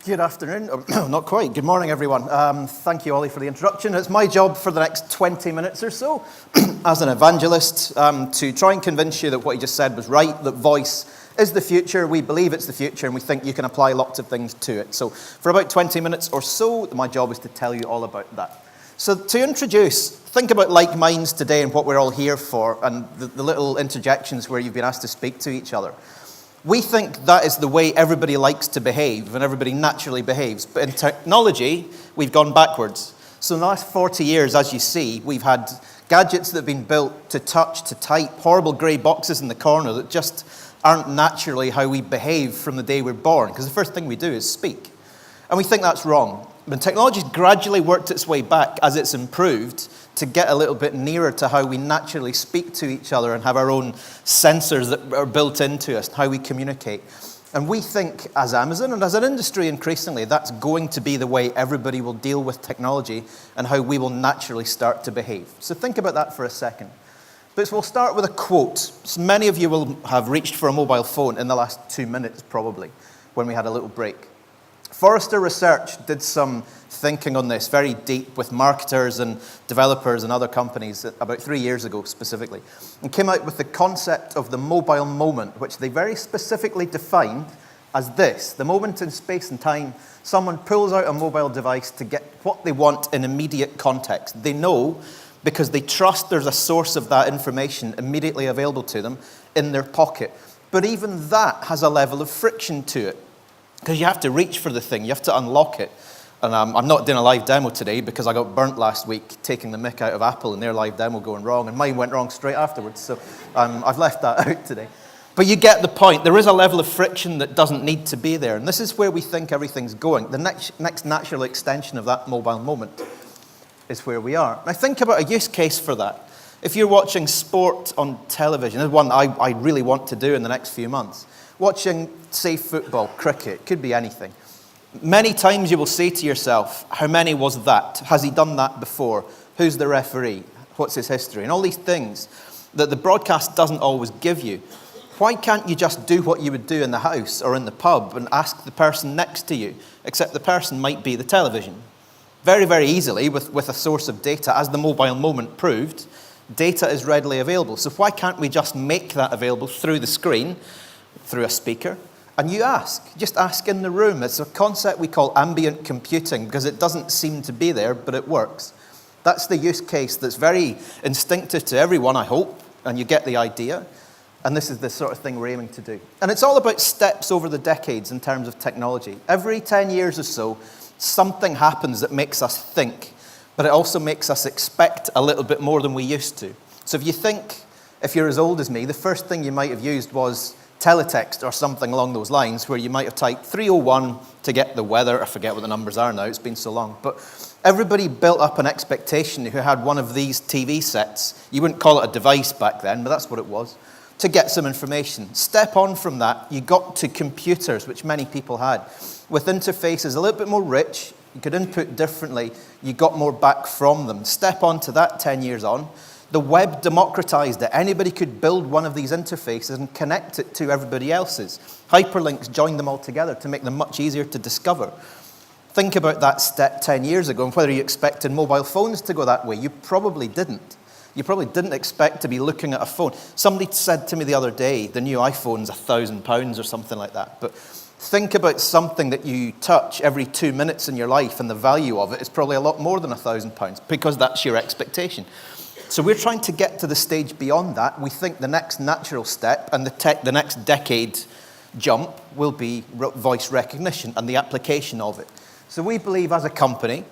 Good afternoon. Oh, not quite. Good morning, everyone. Thank you, Ollie, for the introduction. It's my job for the next 20 minutes or so, as an evangelist, to try and convince you that what he just said was right, that voice is the future. We believe it's the future, and we think you can apply lots of things to it. So for about 20 minutes or so, my job is to tell you all about that. So to introduce, think about like minds today and what we're all here for, and the little interjections where you've been asked to speak to each other. We think that is the way everybody likes to behave, and everybody naturally behaves. But in technology, we've gone backwards. So in the last 40 years, as you see, we've had gadgets that have been built to touch, to type, horrible grey boxes in the corner that just aren't naturally how we behave from the day we're born, because the first thing we do is speak. And we think that's wrong. But technology's gradually worked its way back as it's improved to get a little bit nearer to how we naturally speak to each other and have our own sensors that are built into us, how we communicate. And we think, as Amazon and as an industry increasingly, that's going to be the way everybody will deal with technology and how we will naturally start to behave. So think about that for a second. But we'll start with a quote. So many of you will have reached for a mobile phone in the last 2 minutes, probably, when we had a little break. Forrester Research did some thinking on this, very deep, with marketers and developers and other companies about 3 years ago specifically, and came out with the concept of the mobile moment, which they very specifically defined as this: the moment in space and time someone pulls out a mobile device to get what they want in immediate context. They know because they trust there's a source of that information immediately available to them in their pocket. But even that has a level of friction to it, because you have to reach for the thing, you have to unlock it. And I'm not doing a live demo today because I got burnt last week taking the mick out of Apple and their live demo going wrong, and mine went wrong straight afterwards, so I've left that out today. But you get the point. There is a level of friction that doesn't need to be there, and this is where we think everything's going. The next natural extension of that mobile moment is where we are. Now think about a use case for that. If you're watching sport on television, there's one I really want to do in the next few months. Watching, say, football, cricket, could be anything. Many times you will say to yourself, how many was that? Has he done that before? Who's the referee? What's his history? And all these things that the broadcast doesn't always give you. Why can't you just do what you would do in the house or in the pub and ask the person next to you, except the person might be the television? Very, very easily with a source of data, as the mobile moment proved, data is readily available. So why can't we just make that available through the screen, through a speaker? And you just ask in the room. It's a concept we call ambient computing because it doesn't seem to be there, but it works. That's the use case that's very instinctive to everyone, I hope, and you get the idea. And this is the sort of thing we're aiming to do. And it's all about steps over the decades in terms of technology. Every 10 years or so, something happens that makes us think, but it also makes us expect a little bit more than we used to. So if you think, if you're as old as me, the first thing you might have used was teletext or something along those lines, where you might have typed 301 to get the weather. I forget what the numbers are now, it's been so long. But everybody built up an expectation who had one of these TV sets. You wouldn't call it a device back then, but that's what it was, to get some information. Step on from that, you got to computers, which many people had, with interfaces a little bit more rich. You could input differently. You got more back from them. Step on to that 10 years on. The web democratized it. Anybody could build one of these interfaces and connect it to everybody else's. Hyperlinks joined them all together to make them much easier to discover. Think about that step 10 years ago and whether you expected mobile phones to go that way. You probably didn't. You probably didn't expect to be looking at a phone. Somebody said to me the other day, the new iPhone's £1,000 or something like that. But think about something that you touch every 2 minutes in your life, and the value of it is probably a lot more than £1,000 because that's your expectation. So we're trying to get to the stage beyond that. We think the next natural step and the next decade jump will be voice recognition and the application of it. So we believe as a company,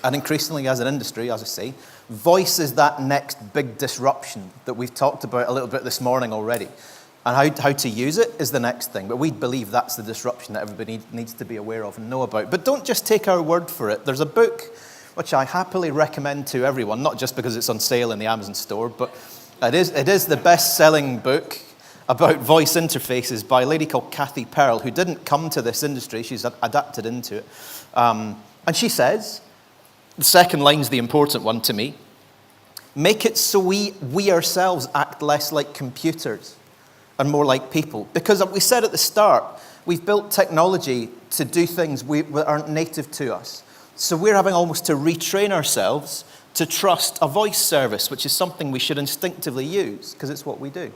and increasingly as an industry, as I say, voice is that next big disruption that we've talked about a little bit this morning already. And how to use it is the next thing. But we believe that's the disruption that everybody needs to be aware of and know about. But don't just take our word for it. There's a book which I happily recommend to everyone, not just because it's on sale in the Amazon store, but it is the best-selling book about voice interfaces by a lady called Kathy Pearl, who didn't come to this industry. She's adapted into it. And she says, the second line's the important one to me, make it so we ourselves act less like computers and more like people. Because we said at the start, we've built technology to do things that aren't native to us. So we're having almost to retrain ourselves to trust a voice service, which is something we should instinctively use, because it's what we do.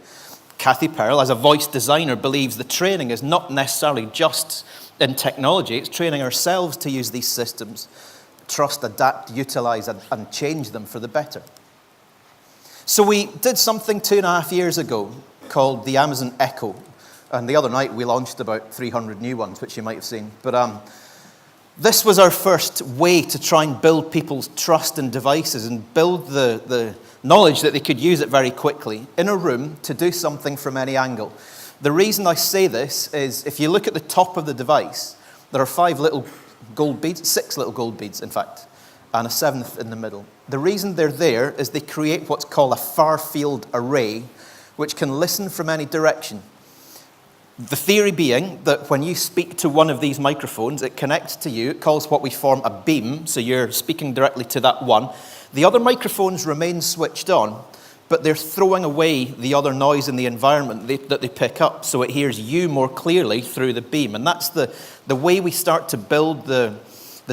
Kathy Pearl, as a voice designer, believes the training is not necessarily just in technology. It's training ourselves to use these systems, trust, adapt, utilize, and change them for the better. So we did something 2.5 years ago called the Amazon Echo. And the other night we launched about 300 new ones, which you might have seen. But this was our first way to try and build people's trust in devices and build the knowledge that they could use it very quickly in a room to do something from any angle. The reason I say this is if you look at the top of the device, there are 5 little gold beads, 6 little gold beads, in fact, and a 7th in the middle. The reason they're there is they create what's called a far-field array, which can listen from any direction. The theory being that when you speak to one of these microphones, it connects to you, it calls what we form a beam, so you're speaking directly to that one. The other microphones remain switched on, but they're throwing away the other noise in the environment that they pick up, so it hears you more clearly through the beam. And that's the way we start to build the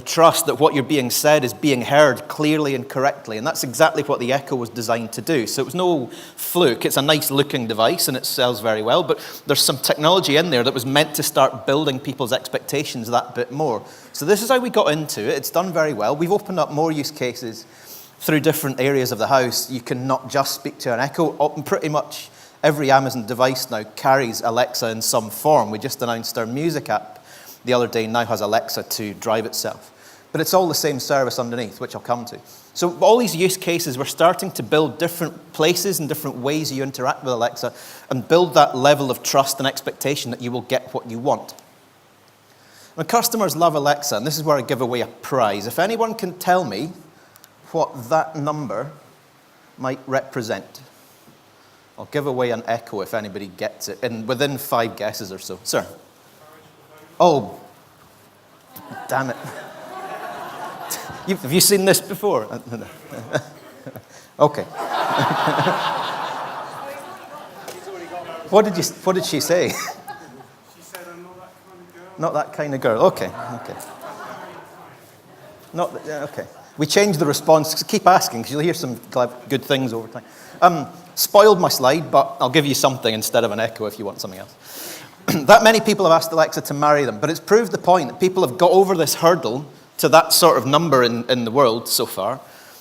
trust that what you're being said is being heard clearly and correctly. And that's exactly what the Echo was designed to do. So it was no fluke. It's a nice looking device and it sells very well, but there's some technology in there that was meant to start building people's expectations that bit more. So this is how we got into it. It's done very well. We've opened up more use cases through different areas of the house. You can not just speak to an Echo. Pretty much every Amazon device now carries Alexa in some form. We just announced our music app the other day now has Alexa to drive itself. But it's all the same service underneath, which I'll come to. So all these use cases, we're starting to build different places and different ways you interact with Alexa and build that level of trust and expectation that you will get what you want. When customers love Alexa, and this is where I give away a prize, if anyone can tell me what that number might represent, I'll give away an Echo if anybody gets it, within 5 guesses or so. Sir? Oh, damn it. Have you seen this before? Okay. What did she say? She said, I'm not that kind of girl. Not that kind of girl. Okay. Okay. We changed the response. Keep asking, because you'll hear some good things over time. Spoiled my slide, but I'll give you something instead of an Echo if you want something else. That many people have asked Alexa to marry them, but it's proved the point that people have got over this hurdle to that sort of number in the world so far.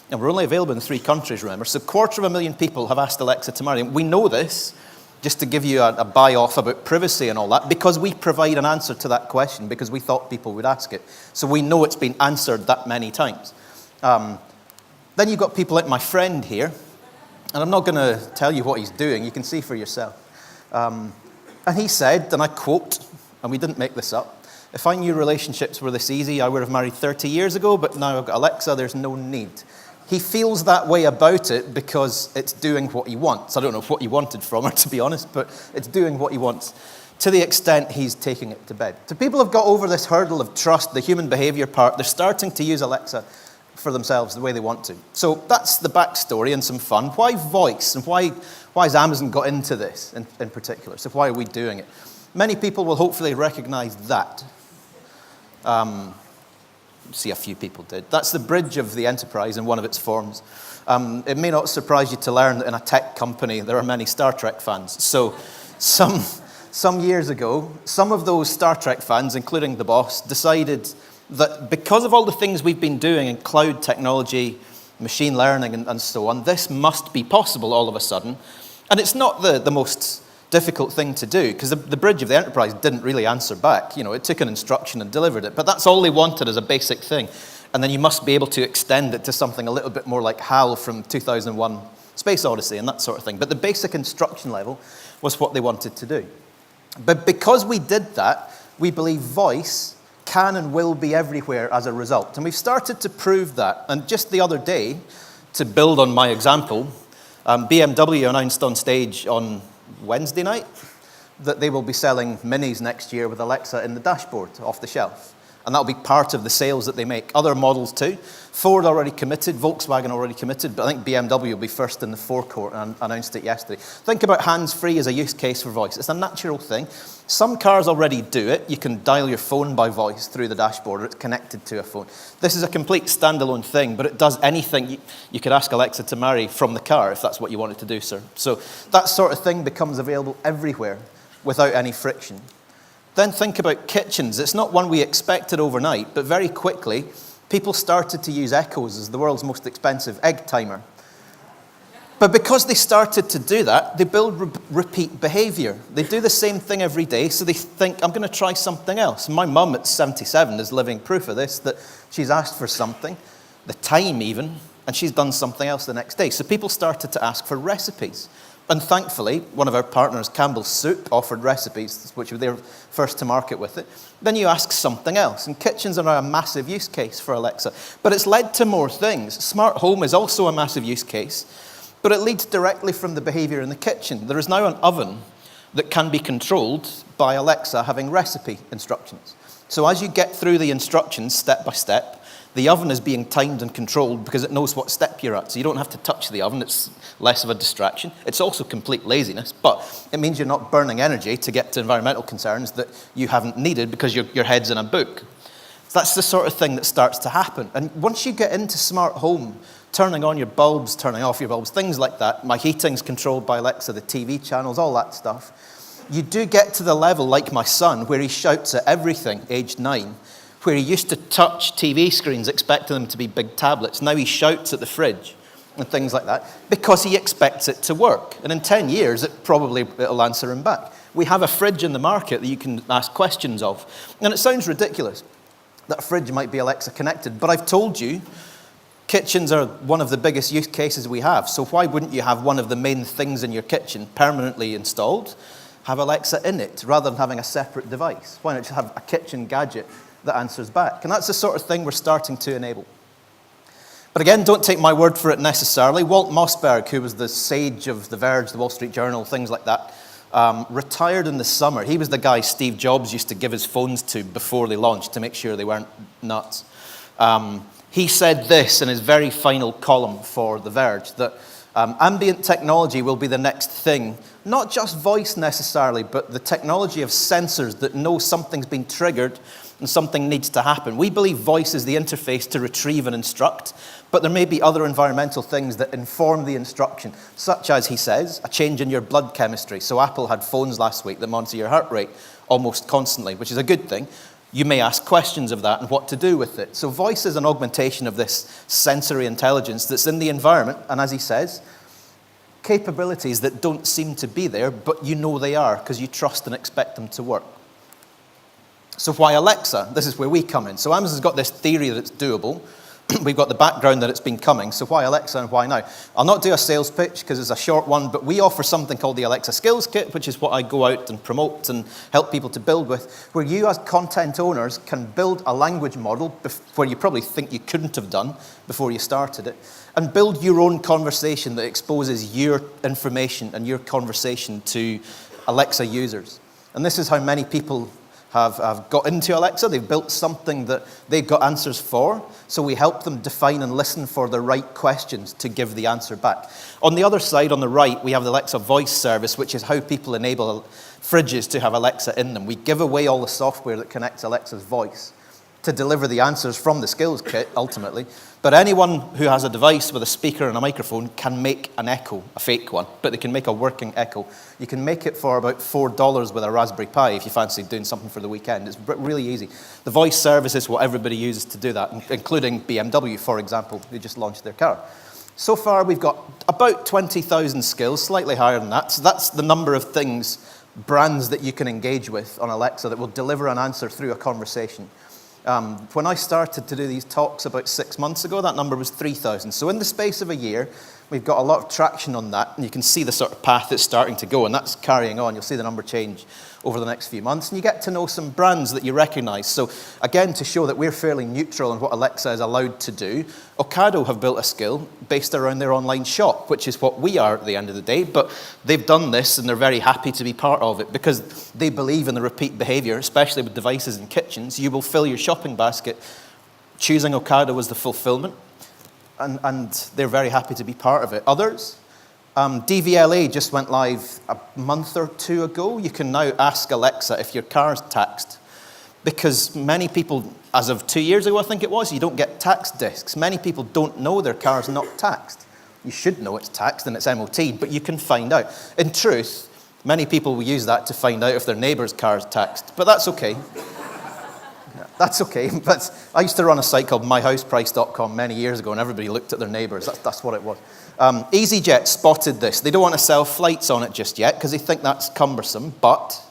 And we're only available in 3 countries, remember. So 250,000 people have asked Alexa to marry them. We know this, just to give you a buy-off about privacy and all that, because we provide an answer to that question, because we thought people would ask it. So we know it's been answered that many times. Then you've got people like my friend here, and I'm not going to tell you what he's doing. You can see for yourself. And he said, and I quote, and we didn't make this up, if I knew relationships were this easy, I would have married 30 years ago, but now I've got Alexa, there's no need. He feels that way about it because it's doing what he wants. I don't know what he wanted from her, to be honest, but it's doing what he wants to the extent he's taking it to bed. So people have got over this hurdle of trust, the human behavior part. They're starting to use Alexa for themselves the way they want to. So that's the backstory and some fun. Why voice, and why has Amazon got into this in particular? So why are we doing it? Many people will hopefully recognize that. See, a few people did. That's the bridge of the enterprise in one of its forms. It may not surprise you to learn that in a tech company there are many Star Trek fans. So some years ago, some of those Star Trek fans, including the boss, decided that because of all the things we've been doing in cloud technology, machine learning, and so on, this must be possible all of a sudden. And it's not the most difficult thing to do, because the bridge of the enterprise didn't really answer back. You know, it took an instruction and delivered it, but that's all they wanted as a basic thing. And then you must be able to extend it to something a little bit more like HAL from 2001, Space Odyssey, and that sort of thing. But the basic instruction level was what they wanted to do. But because we did that, we believe voice can and will be everywhere as a result. And we've started to prove that. And just the other day, to build on my example, BMW announced on stage on Wednesday night that they will be selling Minis next year with Alexa in the dashboard off the shelf. And that'll be part of the sales that they make. Other models too. Ford already committed, Volkswagen already committed, but I think BMW will be first in the forecourt and announced it yesterday. Think about hands-free as a use case for voice. It's a natural thing. Some cars already do it. You can dial your phone by voice through the dashboard, or it's connected to a phone. This is a complete standalone thing, but it does anything. You could ask Alexa to marry from the car if that's what you wanted to do, sir. So that sort of thing becomes available everywhere without any friction. Then think about kitchens. It's not one we expected overnight, but very quickly, people started to use Echoes as the world's most expensive egg timer. But because they started to do that, they build repeat behavior. They do the same thing every day, so they think, I'm going to try something else. My mum at 77 is living proof of this, that she's asked for something, the time even, and she's done something else the next day. So people started to ask for recipes. And thankfully, one of our partners, Campbell's Soup, offered recipes, which were their first to market with it. Then you ask something else. And kitchens are now a massive use case for Alexa. But it's led to more things. Smart home is also a massive use case, but it leads directly from the behavior in the kitchen. There is now an oven that can be controlled by Alexa having recipe instructions. So as you get through the instructions step by step, the oven is being timed and controlled because it knows what step you're at. So you don't have to touch the oven. It's less of a distraction. It's also complete laziness, but it means you're not burning energy to get to environmental concerns that you haven't needed because your head's in a book. So that's the sort of thing that starts to happen. And once you get into smart home, turning on your bulbs, turning off your bulbs, things like that, my heating's controlled by Alexa, the TV channels, all that stuff, you do get to the level, like my son, where he shouts at everything, aged 9, where he used to touch TV screens expecting them to be big tablets. Now he shouts at the fridge and things like that because he expects it to work. And in 10 years, it'll answer him back. We have a fridge in the market that you can ask questions of. And it sounds ridiculous that a fridge might be Alexa connected, but I've told you, kitchens are one of the biggest use cases we have. So why wouldn't you have one of the main things in your kitchen permanently installed, have Alexa in it, rather than having a separate device? Why not just have a kitchen gadget that answers back? And that's the sort of thing we're starting to enable. But again, don't take my word for it necessarily. Walt Mossberg, who was the sage of The Verge, The Wall Street Journal, things like that, retired in the summer. He was the guy Steve Jobs used to give his phones to before they launched to make sure they weren't nuts. He said this in his very final column for The Verge, that ambient technology will be the next thing. Not just voice necessarily, but the technology of sensors that know something's been triggered and something needs to happen. We believe voice is the interface to retrieve and instruct, but there may be other environmental things that inform the instruction, such as, he says, a change in your blood chemistry. So Apple had phones last week that monitor your heart rate almost constantly, which is a good thing. You may ask questions of that and what to do with it. So voice is an augmentation of this sensory intelligence that's in the environment, and as he says, capabilities that don't seem to be there, but you know they are because you trust and expect them to work. So why Alexa? This is where we come in. So Amazon's got this theory that it's doable. We've got the background that it's been coming. So why Alexa and why now? I'll not do a sales pitch because it's a short one, but we offer something called the Alexa Skills Kit, which is what I go out and promote and help people to build with, where you as content owners can build a language model where you probably think you couldn't have done before you started it, and build your own conversation that exposes your information and your conversation to Alexa users. And this is how many people have got into Alexa. They've built something that they've got answers for, so we help them define and listen for the right questions to give the answer back. On the other side, on the right, we have the Alexa voice service, which is how people enable fridges to have Alexa in them. We give away all the software that connects Alexa's voice to deliver the answers from the skills kit, ultimately. But anyone who has a device with a speaker and a microphone can make an Echo, a fake one, but they can make a working Echo. You can make it for about $4 with a Raspberry Pi if you fancy doing something for the weekend. It's really easy. The voice service is what everybody uses to do that, including BMW, for example, who just launched their car. So far, we've got about 20,000 skills, slightly higher than that. So that's the number of things, brands that you can engage with on Alexa that will deliver an answer through a conversation. When I started to do these talks about 6 months ago, that number was 3,000. So in the space of a year, We've got a lot of traction on that, and you can see the sort of path it's starting to go, and that's carrying on. You'll see the number change over the next few months, and you get to know some brands that you recognize. So again, to show that we're fairly neutral in what Alexa is allowed to do, Ocado have built a skill based around their online shop, which is what we are at the end of the day, but they've done this, and they're very happy to be part of it because they believe in the repeat behavior, especially with devices in kitchens. You will fill your shopping basket choosing Ocado as the fulfillment, and they're very happy to be part of it. Others, DVLA just went live a month or two ago. You can now ask Alexa if your car's taxed, because many people, as of 2 years ago I think it was, you don't get tax discs. Many people don't know their car's not taxed. You should know it's taxed and it's MOT, but you can find out. In truth, many people will use that to find out if their neighbour's car is taxed, but that's okay. That's okay, but I used to run a site called myhouseprice.com many years ago, and everybody looked at their neighbours. That's what it was. EasyJet spotted this. They don't want to sell flights on it just yet because they think that's cumbersome, but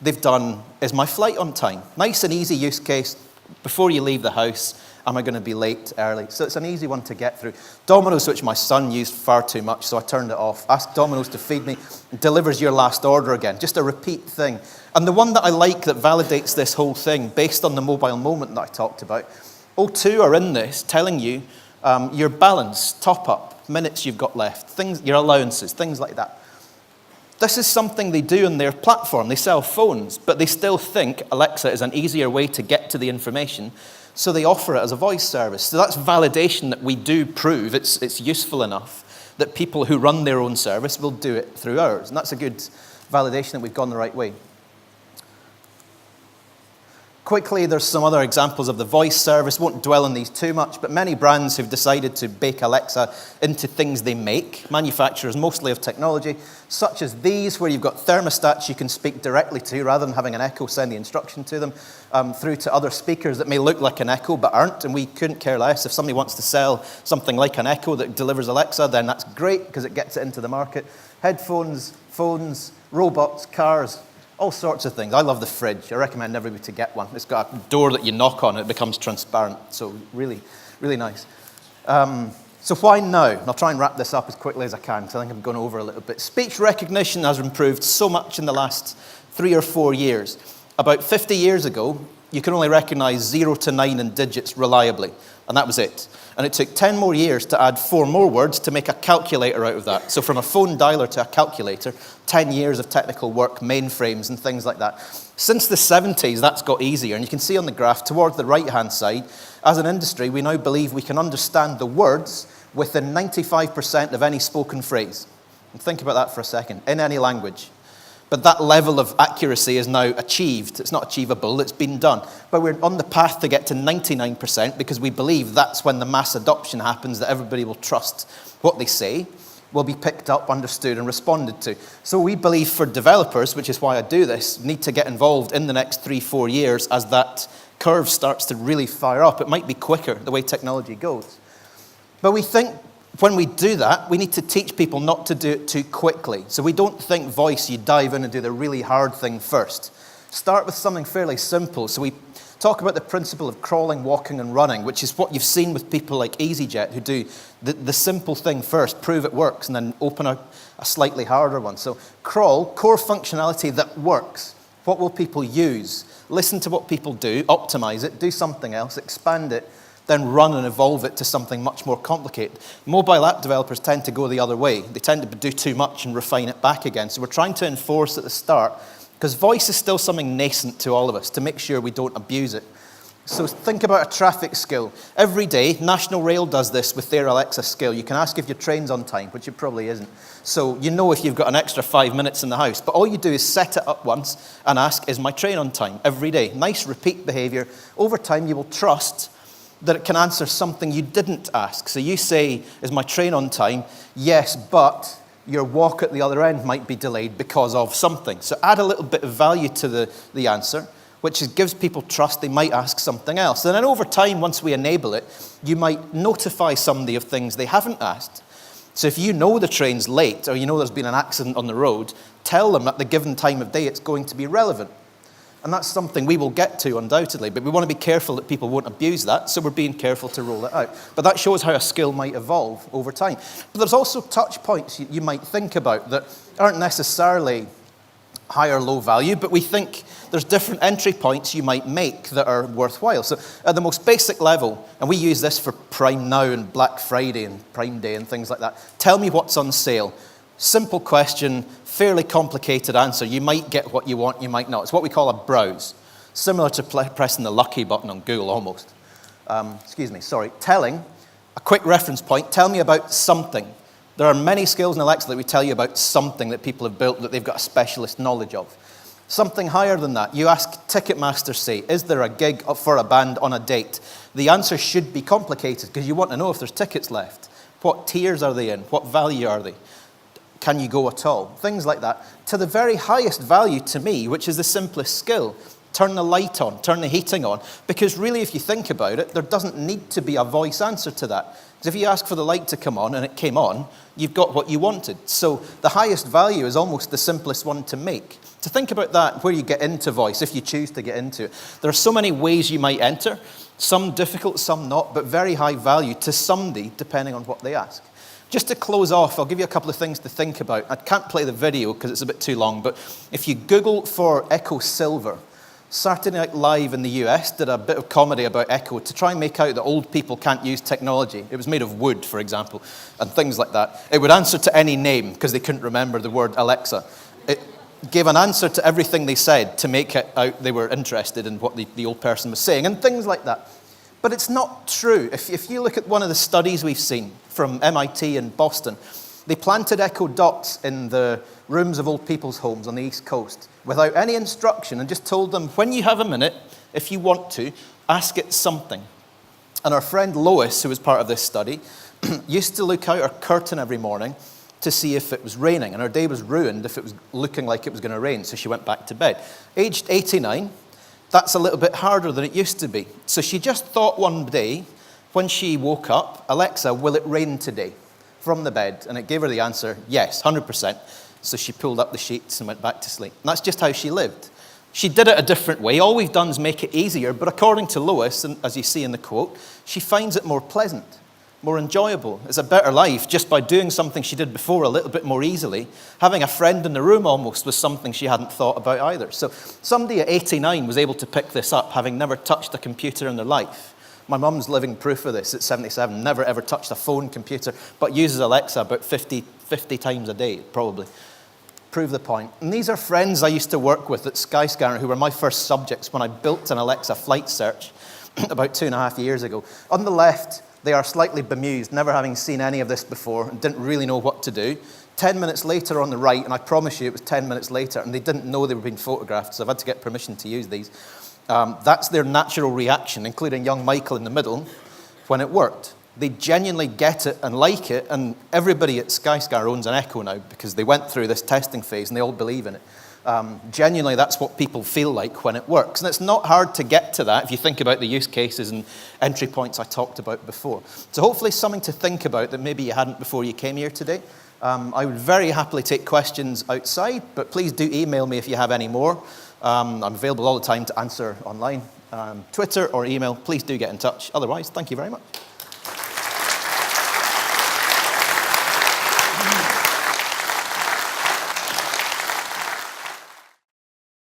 they've done, is my flight on time? Nice and easy use case. Before you leave the house, am I going to be late, early? So it's an easy one to get through. Domino's, which my son used far too much, so I turned it off. Ask Domino's to feed me. It delivers your last order again. Just a repeat thing. And the one that I like that validates this whole thing, based on the mobile moment that I talked about, O2 are in this, telling you your balance, top up, minutes you've got left, things, your allowances, things like that. This is something they do on their platform. They sell phones, but they still think Alexa is an easier way to get to the information, so they offer it as a voice service. So that's validation that we do prove it's useful enough that people who run their own service will do it through ours. And that's a good validation that we've gone the right way. Quickly, there's some other examples of the voice service. Won't dwell on these too much, but many brands have decided to bake Alexa into things they make, manufacturers mostly of technology, such as these, where you've got thermostats you can speak directly to rather than having an Echo send the instruction to them, through to other speakers that may look like an Echo but aren't, and we couldn't care less. If somebody wants to sell something like an Echo that delivers Alexa, then that's great because it gets it into the market. Headphones, phones, robots, cars, all sorts of things. I love the fridge. I recommend everybody to get one. It's got a door that you knock on, it becomes transparent. So really, really nice. So why now? And I'll try and wrap this up as quickly as I can, because I think I've gone over a little bit. Speech recognition has improved so much in the last 3 or 4 years. About 50 years ago, you could only recognize 0 to 9 in digits reliably, and that was it. And it took 10 more years to add 4 more words to make a calculator out of that. So from a phone dialer to a calculator, 10 years of technical work, mainframes and things like that. Since the 70s, that's got easier. And you can see on the graph towards the right-hand side, as an industry, we now believe we can understand the words within 95% of any spoken phrase. And think about that for a second, in any language. But that level of accuracy is now achieved. It's not achievable, it's been done. But we're on the path to get to 99% because we believe that's when the mass adoption happens, that everybody will trust what they say, will be picked up, understood, and responded to. So we believe for developers, which is why I do this, need to get involved in the next 3-4 years as that curve starts to really fire up. It might be quicker, the way technology goes. But we think when we do that, we need to teach people not to do it too quickly. So we don't think voice, you dive in and do the really hard thing first. Start with something fairly simple. So we talk about the principle of crawling, walking, and running, which is what you've seen with people like EasyJet who do the simple thing first, prove it works, and then open a slightly harder one. So crawl, core functionality that works. What will people use? Listen to what people do, optimize it, do something else, expand it, then run and evolve it to something much more complicated. Mobile app developers tend to go the other way. They tend to do too much and refine it back again. So we're trying to enforce at the start, because voice is still something nascent to all of us, to make sure we don't abuse it. So think about a traffic skill. Every day, National Rail does this with their Alexa skill. You can ask if your train's on time, which it probably isn't. So you know if you've got an extra 5 minutes in the house. But all you do is set it up once and ask, is my train on time? Every day. Nice repeat behavior. Over time, you will trust that it can answer something you didn't ask. So you say, is my train on time? Yes, but your walk at the other end might be delayed because of something. So add a little bit of value to the answer, which gives people trust they might ask something else. And then over time, once we enable it, you might notify somebody of things they haven't asked. So if you know the train's late, or you know there's been an accident on the road, tell them at the given time of day it's going to be relevant. And that's something we will get to undoubtedly, but we want to be careful that people won't abuse that, so we're being careful to roll it out. But that shows how a skill might evolve over time. But there's also touch points you might think about that aren't necessarily high or low value, but we think there's different entry points you might make that are worthwhile. So at the most basic level, and we use this for Prime Now and Black Friday and Prime Day and things like that, tell me what's on sale. Simple question, fairly complicated answer. You might get what you want, you might not. It's what we call a browse, similar to pressing the lucky button on Google almost. Telling, a quick reference point, tell me about something. There are many skills in Alexa that we tell you about something that people have built that they've got a specialist knowledge of. Something higher than that, you ask Ticketmaster, say, is there a gig for a band on a date? The answer should be complicated because you want to know if there's tickets left. What tiers are they in? What value are they? Can you go at all? Things like that. To the very highest value to me, which is the simplest skill, turn the light on, turn the heating on. Because really, if you think about it, there doesn't need to be a voice answer to that. Because if you ask for the light to come on and it came on, you've got what you wanted. So the highest value is almost the simplest one to make. To think about that, where you get into voice, if you choose to get into it. There are so many ways you might enter, some difficult, some not, but very high value to somebody, depending on what they ask. Just to close off, I'll give you a couple of things to think about. I can't play the video because it's a bit too long, but if you Google for Echo Silver, Saturday Night Live in the US did a bit of comedy about Echo to try and make out that old people can't use technology. It was made of wood, for example, and things like that. It would answer to any name because they couldn't remember the word Alexa. It gave an answer to everything they said to make it out they were interested in what the old person was saying, and things like that. But it's not true. If you look at one of the studies we've seen from MIT and Boston, they planted Echo Dots in the rooms of old people's homes on the East Coast without any instruction and just told them, when you have a minute, if you want to, ask it something. And our friend Lois, who was part of this study, used to look out her curtain every morning to see if it was raining. And her day was ruined if it was looking like it was going to rain, so she went back to bed. Aged 89, that's a little bit harder than it used to be. So she just thought one day, when she woke up, Alexa, will it rain today? From the bed. And it gave her the answer, yes, 100%. So she pulled up the sheets and went back to sleep. And that's just how she lived. She did it a different way. All we've done is make it easier. But according to Lois, and as you see in the quote, she finds it more pleasant, more enjoyable. It's a better life just by doing something she did before a little bit more easily. Having a friend in the room almost was something she hadn't thought about either. So somebody at 89 was able to pick this up, having never touched a computer in their life. My mum's living proof of this at 77, never ever touched a phone, computer, but uses Alexa about 50 times a day, probably. Prove the point. And these are friends I used to work with at Skyscanner who were my first subjects when I built an Alexa flight search about 2.5 years ago. On the left, they are slightly bemused, never having seen any of this before and didn't really know what to do. 10 minutes later on the right, and I promise you it was 10 minutes later, and they didn't know they were being photographed, so I've had to get permission to use these. That's their natural reaction, including young Michael in the middle, when it worked. They genuinely get it and like it, and everybody at Skyscanner owns an Echo now because they went through this testing phase and they all believe in it. Genuinely, that's what people feel like when it works. And it's not hard to get to that if you think about the use cases and entry points I talked about before. So hopefully something to think about that maybe you hadn't before you came here today. I would very happily take questions outside, but please do email me if you have any more. I'm available all the time to answer online, Twitter or email. Please do get in touch. Otherwise, thank you very much.